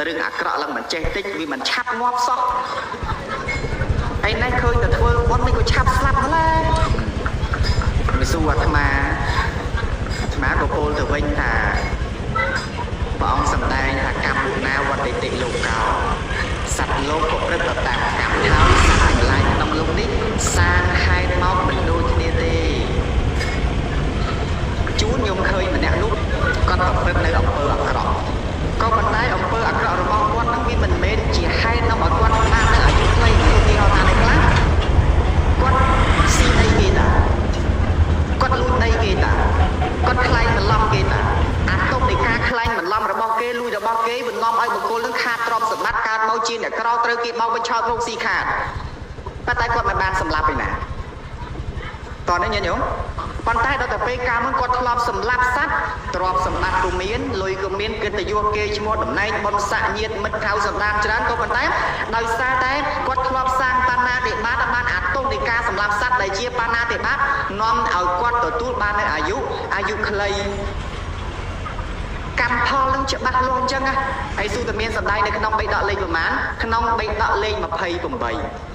រឿងអាក្រក់ឡើងមិនចេះតិចវាមិនឆាប់ងាប់សោះឯនេះឃើញតែធ្វើបុណ្យនេះក៏ឆាប់ស្លាប់ម្ល៉េះមិនសួរអាត្មាក៏ពោលទៅវិញថាព្រះអង្គសម្ដែងថាកម្មណាវត្តតិលោកោសត្វលោកក៏ប្រព្រឹត្តតាមកម្មហើយសត្វទាំងឡាយក្នុងលោកនេះសាងហេតុមកមិនដូចគ្នាទេជួនខ្ញុំឃើញម្នាក់នោះគាត់ប្រព្រឹត្តនៅអំពើអាក្រក់ក៏ប៉ុន្តែអំពើអាក្រក់របស់គាត់នឹងវាមិនមែនជាហេតុនាំឲ្យគាត់បាននៅអាយុខ្លីឧទាហរណ៍ថានៅខ្លះគាត់ស៊ីដីគេតាគាត់លួចដីគេតាគាត់ខ្លែងបន្លំគេតាអាទុកនៃការខ្លែងបន្លំរបស់គេលួចរបស់គេបង្នាំឲ្យបុគ្គលនឹងខាតទ្រព្យសម្បត្តិកើតមកជាអ្នកក្រត្រូវគេបោកបញ្ឆោតរោគស៊ីខាតប៉ុន្តែគាត់មិនបានសម្លាប់ឯណាតោះនេះញញោមប៉ុន្តែដល់ទៅពេលកាលមុនគាត់ធ្លាប់សម្លាប់សត្វទ្រព្យសម្បត្តិក៏មានលុយក៏មានកិត្តិយសគេឈ្មោះតំណែងបុណ្យស័ក្តិញាតិមិត្តខៅសន្តានច្រើនក៏ប៉ុន្តែដោយសារតែគាត់ធ្លាប់សាងបណ្ណាតិបាតបានអាទុកនៃការសម្លាប់សត្វដែលជាបណ្ណាតិបាតនាំឲ្យគាត់ទទួលបាននៅអាយុខ្លីកម្មផលនឹងច្បាស់លាស់អញ្ចឹងហើយសុទ្ធតែមានសម្ដែងនៅក្នុងបេដកលេខប្រមាណក្នុងបេដកលេខ28